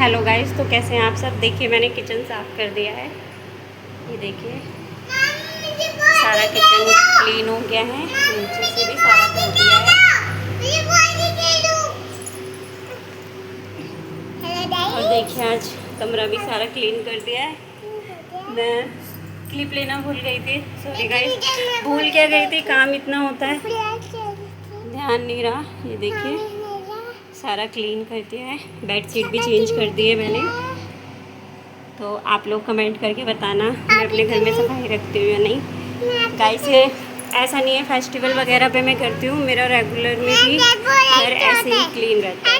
Hello guys, तो कैसे हैं आप सब। देखिए मैंने किचन साफ़ कर दिया है। ये देखिए सारा किचन क्लीन हो गया है, नीचे से भी सारा धो दिया है। और देखिए आज कमरा भी सारा क्लीन कर दिया है। मैं क्लिप लेना भूल गई थी, सॉरी गाइस। भूल क्या गई थी, काम इतना होता है ध्यान नहीं रहा। ये देखिए सारा क्लीन कर दिया है, बेडशीट भी चेंज कर दी है मैंने। तो आप लोग कमेंट करके बताना मैं अपने घर में सफाई रखती हूँ या नहीं। गाइस ये ऐसा नहीं है फेस्टिवल वगैरह पे मैं करती हूँ, मेरा रेगुलर में भी घर ऐसे ही क्लीन रहता है।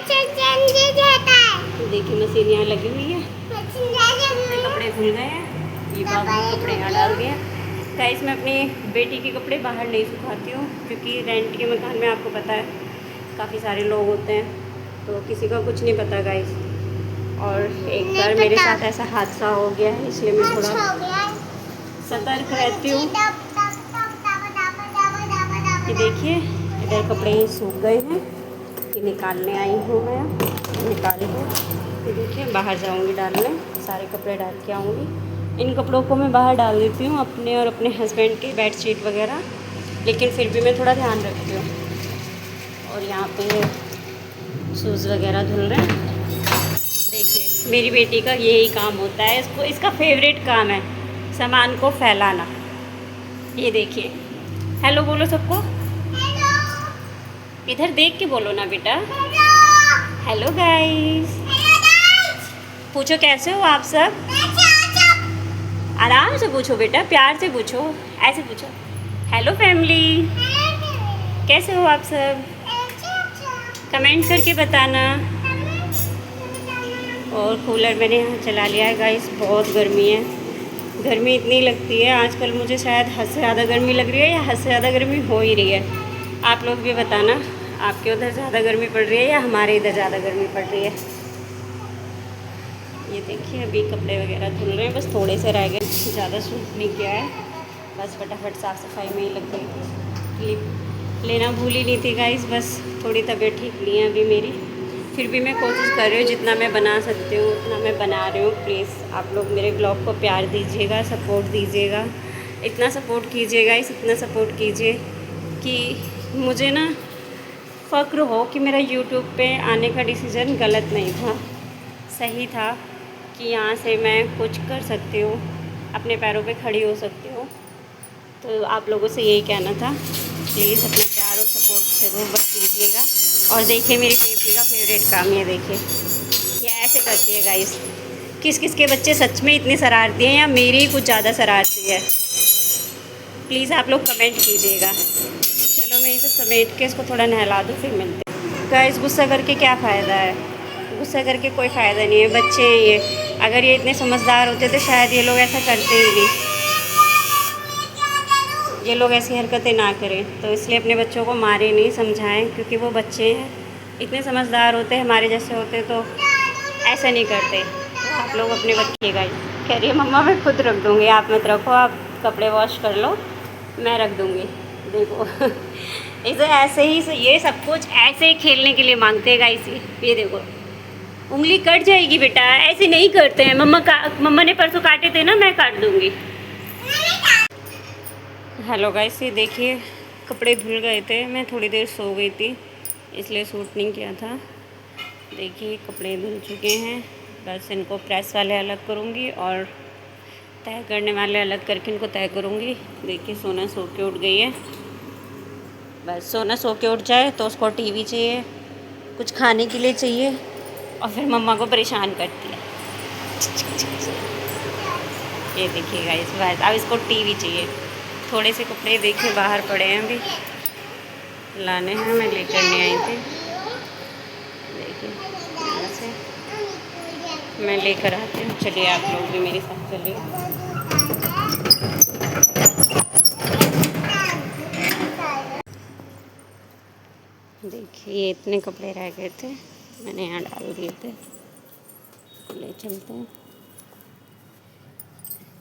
देखिए मशीन यहाँ लगी हुई है, कपड़े धुल गए हैं। ये बाबू कपड़े यहाँ डाल दिए। गाइस मैं अपनी बेटी के कपड़े बाहर नहीं सुखाती हूँ, क्योंकि रेंट के मकान में आपको पता है काफ़ी सारे लोग होते हैं, तो किसी का कुछ नहीं पता गाइस। और एक बार मेरे साथ ऐसा हादसा हो गया है, इसलिए मैं थोड़ा सतर्क रहती हूँ। ये देखिए इधर कपड़े सूख गए हैं, ये निकालने आई हूँ मैं, निकाल के ये देखिए बाहर जाऊँगी डालने, सारे कपड़े डाल के आऊँगी। इन कपड़ों को मैं बाहर डाल देती हूँ, अपने और अपने हस्बैंड के बेडशीट वगैरह, लेकिन फिर भी मैं थोड़ा ध्यान रखती हूँ। और यहाँ पे शूज़ वगैरह धुल रहे हैं। देखिए मेरी बेटी का यही काम होता है, इसको इसका फेवरेट काम है सामान को फैलाना। ये देखिए हेलो बोलो सबको, इधर देख के बोलो ना बेटा। हेलो गाइस, पूछो कैसे हो आप सब। आराम से पूछो बेटा, प्यार से पूछो, ऐसे पूछो। हेलो फैमिली, कैसे हो आप सब, कमेंट करके बताना। और कूलर मैंने यहाँ चला लिया है गाइस, बहुत गर्मी है। गर्मी इतनी लगती है आजकल, मुझे शायद हद से ज़्यादा गर्मी लग रही है या हद से ज़्यादा गर्मी हो ही रही है। आप लोग भी बताना आपके उधर ज़्यादा गर्मी पड़ रही है या हमारे इधर ज़्यादा गर्मी पड़ रही है। ये देखिए अभी कपड़े वगैरह धुल रहे हैं, बस थोड़े से रह गए, ज़्यादा सूख नहीं किया है, बस फटाफट साफ़ सफाई में ही लग गई थी। क्लिप लेना भूल ही नहीं थी गाइस, बस थोड़ी तबीयत ठीक नहीं है अभी मेरी, फिर भी मैं कोशिश कर रही हूँ जितना मैं बना सकती हूँ उतना मैं बना रही हूँ। प्लीज़ आप लोग मेरे ब्लॉग को प्यार दीजिएगा, सपोर्ट दीजिएगा, इतना सपोर्ट कीजिएगा, इतना सपोर्ट कीजिए कि मुझे ना फ़क्र हो कि मेरा यूट्यूब पे आने का डिसीज़न गलत नहीं था, सही था, कि यहाँ से मैं कुछ कर सकती हूँ, अपने पैरों पे खड़ी हो सकती हूँ। तो आप लोगों से यही कहना था, प्लीज़ अपना प्यार और सपोर्ट ज़रूर बस दीजिएगा। और देखिए मेरी बेटी का फेवरेट काम, ये देखिए ये ऐसे करती है गाइस। किस किस के बच्चे सच में इतने शरारती हैं या मेरी ही कुछ ज़्यादा शरारती है, प्लीज़ आप लोग कमेंट कीजिएगा। चलो मैं इसे समेट के इसको थोड़ा नहला दूँ, फिर मिलते हैं। गाइस गुस्सा करके क्या फ़ायदा है, गुस्सा करके कोई फ़ायदा नहीं है, बच्चे हैं ये, अगर ये इतने समझदार होते तो शायद ये लोग ऐसा करते ही नहीं, ये लोग ऐसी हरकतें ना करें। तो इसलिए अपने बच्चों को मारें नहीं, समझाएं, क्योंकि वो बच्चे हैं, इतने समझदार होते हैं, हमारे जैसे होते तो ऐसा नहीं करते। तो आप लोग अपने बच्चे का कह रही है मम्मा मैं खुद रख दूँगी, आप मत रखो, आप कपड़े वॉश कर लो, मैं रख दूँगी। देखो इसे ऐसे ही ये सब कुछ ऐसे ही खेलने के लिए मांगते हैं गाइस। ये देखो उंगली कट जाएगी बेटा, ऐसे नहीं करते हैं। मम्मा ने परसों काटे थे ना, मैं काट दूँगी। हेलो गाइस, ये देखिए कपड़े धुल गए थे, मैं थोड़ी देर सो गई थी इसलिए शूट नहीं किया था। देखिए कपड़े धुल चुके हैं, बस इनको प्रेस वाले अलग करूँगी और तय करने वाले अलग करके इनको तय करूँगी। देखिए सोना सो के उठ गई है, बस सोना सो के उठ जाए तो उसको टीवी चाहिए, कुछ खाने के लिए चाहिए, और फिर मम्मा को परेशान करती है। ये देखिए गाइस बस अब इसको टीवी चाहिए। थोड़े से कपड़े देखिए बाहर पड़े हैं, अभी लाने हैं, मैं लेकर नहीं आई थी। देखिए यहाँ से मैं लेकर आती हूँ, चलिए आप लोग भी मेरे साथ चलिए। देखिए ये इतने कपड़े रह गए थे, मैंने यहाँ डाल दिए थे, ले चलते हैं।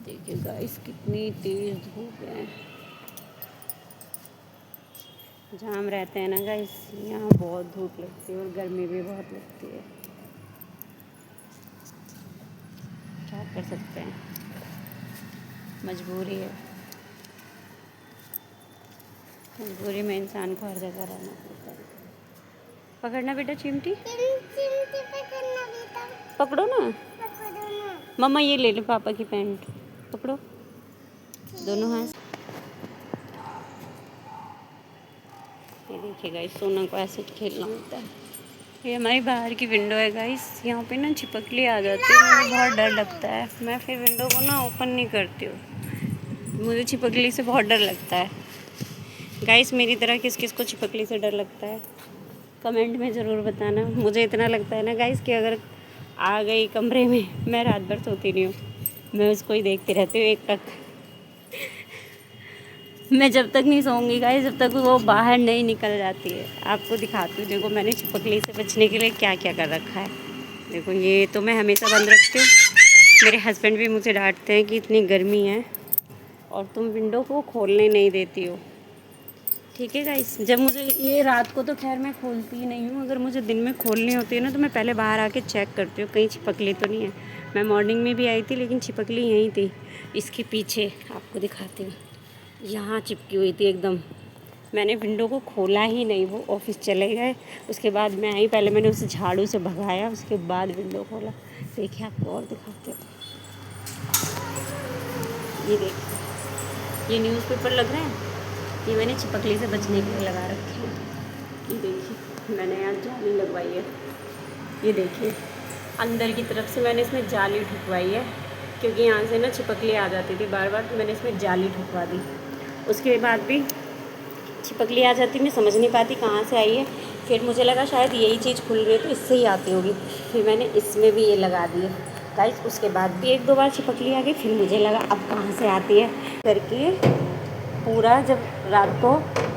देखिए गाइस कितनी तेज़ धूप है, जाम रहते हैं ना गाइस, यहाँ बहुत धूप लगती है और गर्मी भी बहुत लगती है। बाहर कर सकते हैं, मजबूरी है, मजबूरी में इंसान को हर जगह रहना पड़ता है। पकड़ना बेटा चिमटी, पकड़ो ना मम्मा, ये ले लो पापा की पैंट, पकड़ो दोनों हाथ। ये देखिए गाइस, सोना को ऐसे खेलना होता है। ये हमारी बाहर की विंडो है गाइस, यहाँ पे ना छिपकली आ जाती है, मुझे बहुत डर लगता है। मैं फिर विंडो को ना ओपन नहीं करती हूँ, मुझे छिपकली से बहुत डर लगता है। गाइस मेरी तरह किस किस को छिपकली से डर लगता है कमेंट में ज़रूर बताना। मुझे इतना लगता है ना गाइस कि अगर आ गई कमरे में, मैं रात भर सोती नहीं हूँ, मैं उसको ही देखती रहती हूँ एक टक। मैं जब तक नहीं सोऊंगी गाइस, जब तक वो बाहर नहीं निकल जाती है। आपको दिखाती हूँ, देखो मैंने छिपकली से बचने के लिए क्या क्या कर रखा है। देखो ये तो मैं हमेशा बंद रखती हूँ। मेरे हस्बैंड भी मुझे डांटते हैं कि इतनी गर्मी है और तुम विंडो को खोलने नहीं देती हो। ठीक है गाइस, जब मुझे ये रात को तो खैर मैं खोलती ही नहीं हूँ, अगर मुझे दिन में खोलनी होती है ना तो मैं पहले बाहर आके चेक करती हूँ कहीं छिपकली तो नहीं है। मैं मॉर्निंग में भी आई थी लेकिन छिपकली यहीं थी, इसके पीछे आपको दिखाती हूँ, यहाँ चिपकी हुई थी एकदम। मैंने विंडो को खोला ही नहीं, वो ऑफिस चले गए, उसके बाद मैं आई, पहले मैंने उसे झाड़ू से भगाया, उसके बाद विंडो खोला। देखिए आपको और दिखाते हो, ये देखिए, ये न्यूज़पेपर लग रहे हैं, ये मैंने छिपकली से बचने के लिए लगा रखे हैं। ये देखिए मैंने यहाँ जाली लगवाई है, ये देखिए अंदर की तरफ से मैंने इसमें जाली ठुकवाई है, क्योंकि यहाँ से ना छिपकली आ जाती थी बार बार, तो मैंने इसमें जाली ठुकवा दी। उसके बाद भी छिपकली आ जाती, मैं समझ नहीं पाती कहाँ से आई है। फिर मुझे लगा शायद यही चीज़ खुल रही है तो इससे ही आती होगी, फिर मैंने इसमें भी ये लगा दिए गाइस। उसके बाद भी एक दो बार छिपकली आ गई, फिर मुझे लगा अब कहाँ से आती है करके पूरा, जब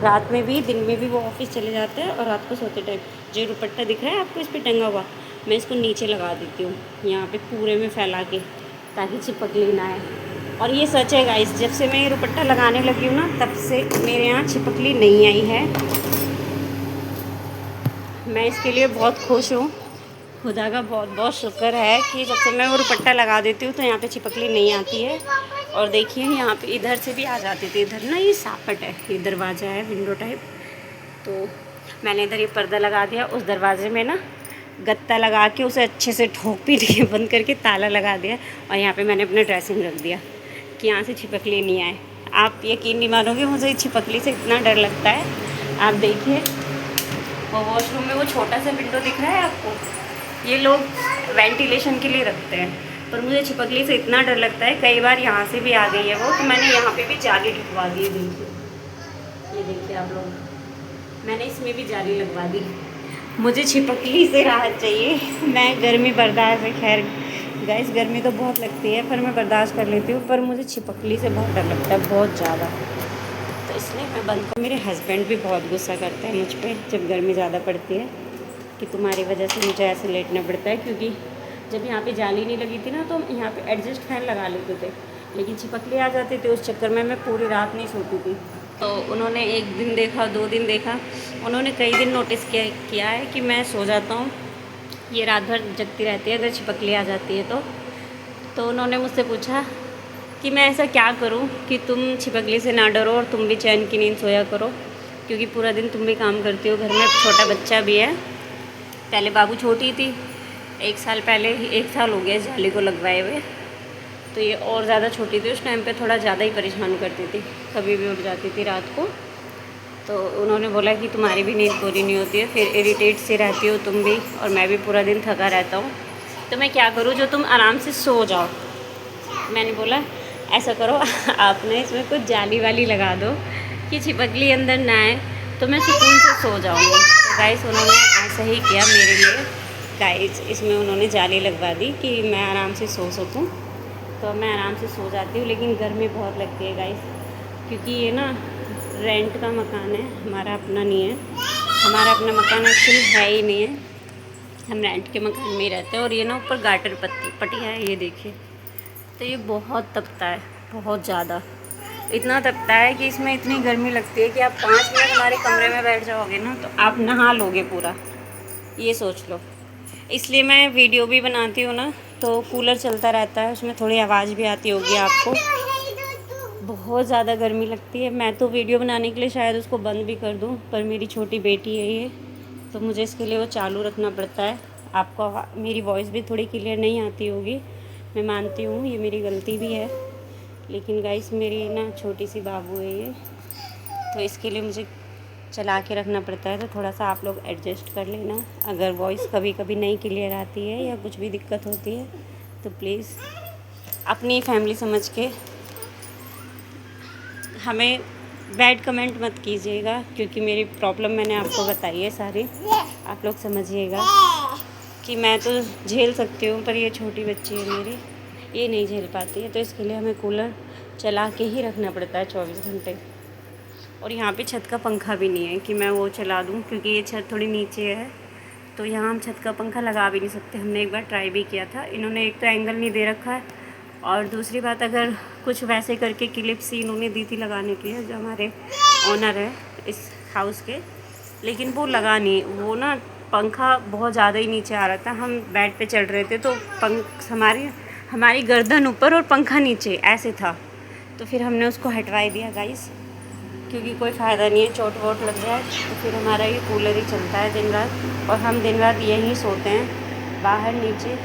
रात में भी दिन में भी वो ऑफिस चले जाते हैं और रात को सोते टाइम जो दुपट्टा दिख रहा है आपको इस पर टंगा हुआ, मैं इसको नीचे लगा देती हूँ यहाँ पे पूरे में फैला के, ताकि छिपकली ना आए। और ये सच है गाइस, जब से मैं ये दुपट्टा लगाने लगी हूँ ना तब से मेरे यहाँ छिपकली नहीं आई है। मैं इसके लिए बहुत खुश हूँ, खुदा का बहुत बहुत शुक्र है कि जब से मैं वो दुपट्टा लगा देती हूँ तो यहाँ पे छिपकली नहीं आती है। और देखिए यहाँ पे इधर से भी आ जाती थी, इधर ना ये सापट है, ये दरवाज़ा है विंडो टाइप, तो मैंने इधर ये पर्दा लगा दिया, उस दरवाजे में ना गत्ता लगा के उसे अच्छे से ठोक पीट के बंद करके ताला लगा दिया, और यहाँ पे मैंने अपना ड्रेसिंग रख दिया कि यहाँ से छिपकली नहीं आए। आप यकीन नहीं मानोगे, मुझे छिपकली से इतना डर लगता है। आप देखिए वो वॉशरूम में वो छोटा सा विंडो दिख रहा है आपको, ये लोग वेंटिलेशन के लिए रखते हैं, पर मुझे छिपकली से इतना डर लगता है, कई बार यहाँ से भी आ गई है वो, तो मैंने यहाँ पे भी जाली ठुकवा दी है। देखिए ये देखिए आप लोग, मैंने इसमें भी जाली लगवा दी। मुझे छिपकली से राहत चाहिए। मैं गर्मी बर्दाश्त है, खैर गाइस गर्मी तो बहुत लगती है पर मैं बर्दाश्त कर लेती हूँ, पर मुझे छिपकली से बहुत डर लगता है, बहुत ज़्यादा, तो इसलिए मैं बंद कर। मेरे हस्बैंड भी बहुत गुस्सा करते हैं मुझ पर जब गर्मी ज़्यादा पड़ती है कि तुम्हारी वजह से मुझे ऐसे लेटना पड़ता है, क्योंकि जब यहाँ पे जाली नहीं लगी थी ना तो यहाँ पे एडजस्ट फैन लगा लेते थे, लेकिन छिपकली आ जाती थी, उस चक्कर में मैं पूरी रात नहीं सोती थी। तो उन्होंने एक दिन देखा, 2 दिन देखा, उन्होंने कई दिन नोटिस किया है कि मैं सो जाता हूँ, ये रात भर जगती रहती है अगर छिपकली आ जाती है तो उन्होंने मुझसे पूछा कि मैं ऐसा क्या करूं कि तुम छिपकली से ना डरो और तुम भी चैन की नींद सोया करो, क्योंकि पूरा दिन तुम भी काम करती हो, घर में छोटा बच्चा भी है। पहले बाबू छोटी थी, 1 साल पहले, 1 साल हो गया जाली को लगवाए हुए, तो ये और ज़्यादा छोटी थी, उस टाइम पे थोड़ा ज़्यादा ही परेशान करती थी, कभी भी उठ जाती थी रात को। तो उन्होंने बोला कि तुम्हारी भी नींद पूरी नहीं होती है, फिर इरिटेट सी रहती हो तुम भी, और मैं भी पूरा दिन थका रहता हूँ, तो मैं क्या करूँ जो तुम आराम से सो जाओ। मैंने बोला ऐसा करो आप ना इसमें कुछ जाली वाली लगा दो कि छिपकली अंदर ना आए, तो मैं सुकून से सो जाऊँगी। तो गाइस उन्होंने ऐसा ही किया मेरे लिए गाइस, इसमें उन्होंने जाली लगवा दी कि मैं आराम से सो सकूँ, तो मैं आराम से सो जाती हूँ। लेकिन गर्मी बहुत लगती है गाइस, क्योंकि ये ना रेंट का मकान है, हमारा अपना नहीं है, हमारा अपना मकान एक्चुअली है ही नहीं है, हम रेंट के मकान में ही रहते हैं। और ये ना ऊपर गाटर पट्टियाँ है, ये देखिए, तो ये बहुत तपता है, बहुत ज़्यादा, इतना तपता है कि इसमें इतनी गर्मी लगती है कि आप 5 मिनट हमारे कमरे में बैठ जाओगे ना तो आप नहा लोगे पूरा, ये सोच लो। इसलिए मैं वीडियो भी बनाती हूँ ना तो कूलर चलता रहता है, उसमें थोड़ी आवाज़ भी आती होगी आपको। बहुत ज़्यादा गर्मी लगती है। मैं तो वीडियो बनाने के लिए शायद उसको बंद भी कर दूं, पर मेरी छोटी बेटी है ये, तो मुझे इसके लिए वो चालू रखना पड़ता है। आपको मेरी वॉइस भी थोड़ी क्लियर नहीं आती होगी, मैं मानती हूँ, ये मेरी गलती भी है, लेकिन गाइस मेरी ना छोटी सी बाबू है ये, तो इसके लिए मुझे चला के रखना पड़ता है। तो थोड़ा सा आप लोग एडजस्ट कर लेना। अगर वॉइस कभी कभी नहीं क्लियर आती है या कुछ भी दिक्कत होती है तो प्लीज़ अपनी फैमिली समझ के हमें बैड कमेंट मत कीजिएगा, क्योंकि मेरी प्रॉब्लम मैंने आपको बताई है सारी। आप लोग समझिएगा कि मैं तो झेल सकती हूँ, पर ये छोटी बच्ची है मेरी, ये नहीं झेल पाती है। तो इसके लिए हमें कूलर चला के ही रखना पड़ता है 24 घंटे। और यहाँ पे छत का पंखा भी नहीं है कि मैं वो चला दूँ, क्योंकि ये छत थोड़ी नीचे है, तो यहाँ हम छत का पंखा लगा भी नहीं सकते। हमने एक बार ट्राई भी किया था, इन्होंने एक तो एंगल नहीं दे रखा है, और दूसरी बात अगर कुछ वैसे करके क्लिप्स ही इन्होंने दी थी लगाने के लिए, जो हमारे ओनर है इस हाउस के, लेकिन वो लगा नहीं। वो ना पंखा बहुत ज़्यादा ही नीचे आ रहा था, हम बेड पे चढ़ रहे थे तो हमारी गर्दन ऊपर और पंखा नीचे ऐसे था, तो फिर हमने उसको हटवा दिया गाइस, क्योंकि कोई फ़ायदा नहीं है, चोट वोट लग जाए। तो फिर हमारा ये कूलर ही चलता है दिन रात, और हम दिन रात यहीं सोते हैं, बाहर नीचे,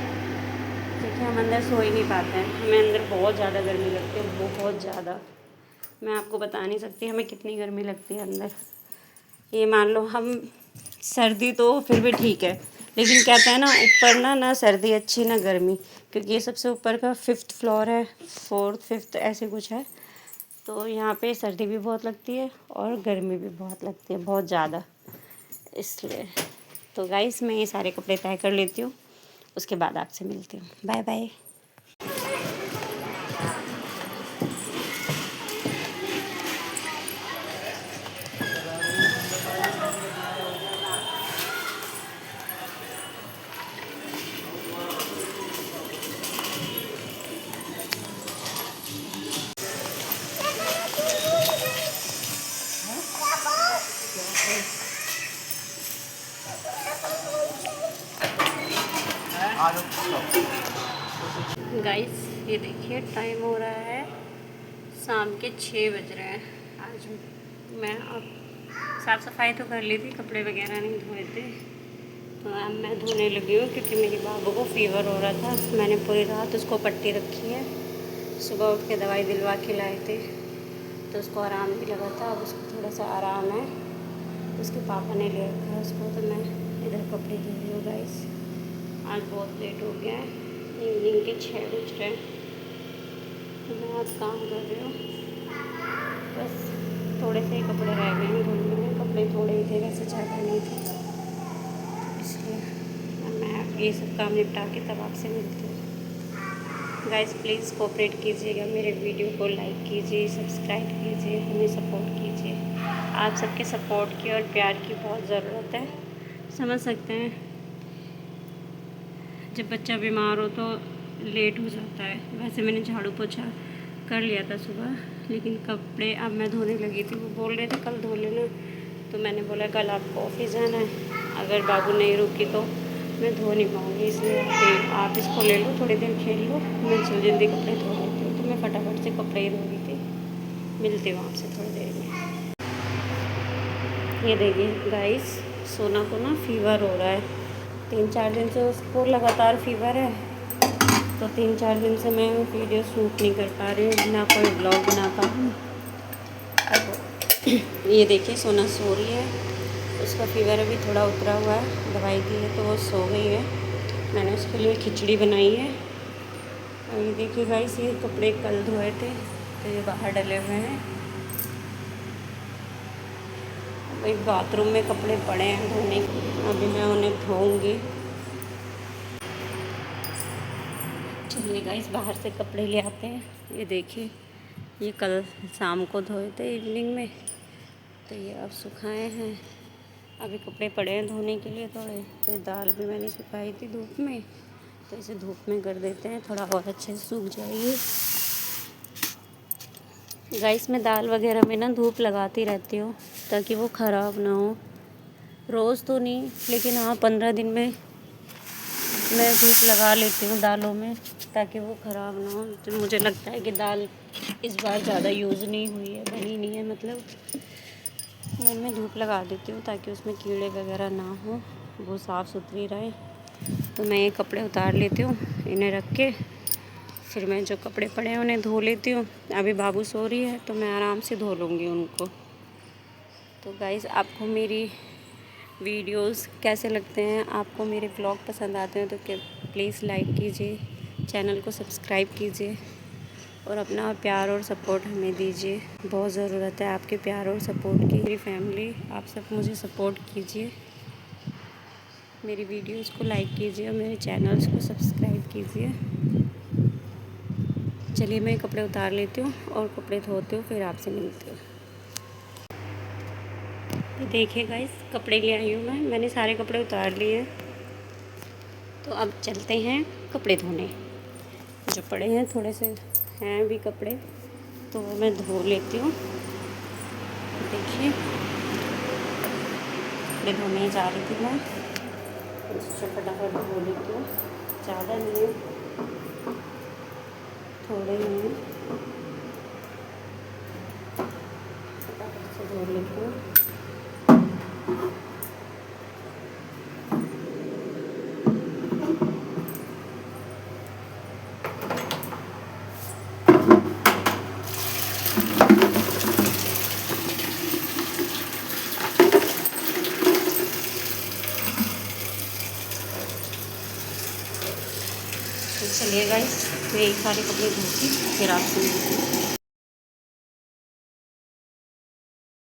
क्योंकि हम अंदर सो ही नहीं पाते हैं। हमें अंदर बहुत ज़्यादा गर्मी लगती है, बहुत ज़्यादा। मैं आपको बता नहीं सकती हमें कितनी गर्मी लगती है अंदर। ये मान लो हम सर्दी तो फिर भी ठीक है, लेकिन कहते हैं ना ऊपर ना सर्दी अच्छी ना गर्मी, क्योंकि ये सबसे ऊपर का 5th फ्लोर है, 4th 5th ऐसे कुछ है, तो यहाँ पे सर्दी भी बहुत लगती है और गर्मी भी बहुत लगती है, बहुत ज़्यादा, इसलिए। तो गाइस मैं ये सारे कपड़े तय कर लेती हूँ, उसके बाद आपसे मिलती हूँ। Bye bye. गाइस ये देखिए टाइम हो रहा है शाम के 6 बज रहे हैं। आज मैं अब साफ़ सफाई तो कर ली थी, कपड़े वगैरह नहीं धोए थे, तो अब मैं धोने लगी हूँ, क्योंकि मेरी बाबू को फ़ीवर हो रहा था। मैंने पूरी रात उसको पट्टी रखी है, सुबह उठ के दवाई दिलवा के लाए थे, तो उसको आराम भी लगा था। अब उसको थोड़ा सा आराम है, उसके पापा ने ले रखा है उसको, तो मैं इधर कपड़े धो रही हूँ गाइस। आज बहुत लेट हो गया है, इवनिंग के 6 बज रहे हैं, तो मैं आज काम कर रही हूँ। बस थोड़े से ही कपड़े रह गए हैं धोने में, कपड़े थोड़े ही थे वैसे, ज़्यादा नहीं थे, इसलिए मैं ये सब काम निपटा के तब आपसे मिलती हूँ। गाइस प्लीज़ कोऑपरेट कीजिएगा, मेरे वीडियो को लाइक कीजिए, सब्सक्राइब कीजिए, हमें सपोर्ट कीजिए। आप सबके सपोर्ट की और प्यार की बहुत ज़रूरत है। समझ सकते हैं जब बच्चा बीमार हो तो लेट हो जाता है। वैसे मैंने झाड़ू पोछा कर लिया था सुबह, लेकिन कपड़े अब मैं धोने लगी थी। वो बोल रहे थे कल धो लेना, तो मैंने बोला कल आपको ऑफिस जाना है, अगर बाबू नहीं रुकी तो मैं धो नहीं पाऊँगी, इसलिए आप इसको ले लो, थोड़ी देर खेल लो, मैं जल्दी कपड़े धो लेती हूँ। तो मैं फटाफट से कपड़े ही धो रही थी। मिलती हूँ आपसे थोड़ी देर में। ये देखिए गाइस, सोना को ना फ़ीवर हो रहा है, 3-4 दिन से उसको लगातार फ़ीवर है, तो 3-4 दिन से मैं वीडियो शूट नहीं कर पा रही हूँ, ना कोई ब्लॉग बना पा रही हूँ। अब ये देखिए सोना सो रही है, उसका फ़ीवर अभी थोड़ा उतरा हुआ है, दवाई दी है तो वो सो गई है। मैंने उसके लिए खिचड़ी बनाई है। और ये देखिए गाइस, ये कपड़े कल धोए थे तो ये बाहर डले हुए हैं। भाई बाथरूम में कपड़े पड़े हैं धोने के, अभी मैं उन्हें धोऊंगी। चलिए गाइस बाहर से कपड़े ले आते हैं। ये देखिए, ये कल शाम को धोए थे इवनिंग में, तो ये अब सुखाए हैं। अभी कपड़े पड़े हैं धोने के लिए थोड़े, तो ये दाल भी मैंने सुखाई थी धूप में, तो इसे धूप में कर देते हैं, थोड़ा और अच्छे से सूख जाएगी। गाइस मैं दाल वगैरह में ना धूप लगाती रहती हूँ ताकि वो ख़राब ना हो। रोज़ तो नहीं, लेकिन हाँ 15 दिन में मैं धूप लगा लेती हूँ दालों में ताकि वो ख़राब ना हो। तो मुझे लगता है कि दाल इस बार ज़्यादा यूज़ नहीं हुई है, बनी नहीं है, मतलब मैं धूप लगा देती हूँ ताकि उसमें कीड़े वगैरह ना हो, वो साफ़ सुथरी रहे। तो मैं ये कपड़े उतार लेती हूँ, इन्हें रख के फिर मैं जो कपड़े पड़े हैं उन्हें धो लेती हूँ। अभी बाबू सो रही है तो मैं आराम से धो लूँगी उनको। तो गाइज़, आपको मेरी वीडियोस कैसे लगते हैं, आपको मेरे व्लॉग पसंद आते हैं तो प्लीज़ लाइक कीजिए, चैनल को सब्सक्राइब कीजिए और अपना प्यार और सपोर्ट हमें दीजिए। बहुत ज़रूरत है आपके प्यार और सपोर्ट की। मेरी फैमिली, आप सब मुझे सपोर्ट कीजिए, मेरी वीडियोस को लाइक कीजिए और मेरे चैनल्स को सब्सक्राइब कीजिए। चलिए मैं कपड़े उतार लेती हूँ और कपड़े धोती हूँ, फिर आपसे मिलती हूँ। देखिए गाइस, कपड़े ले आई हूँ मैंने सारे कपड़े उतार लिए। तो अब चलते हैं कपड़े धोने। जो पड़े हैं थोड़े से हैं भी कपड़े, तो वो मैं धो लेती हूँ। देखिए, कपड़े धोने जा रही थी मैं, उससे फटाफट धो लेती हूँ। ज़्यादा नहीं है, थोड़े हैं, फटाफट से धो लेती हूँ। तो चलिए गाइस, मैं एक सारे कपड़े धोती फिर आपसे मिलती हूँ।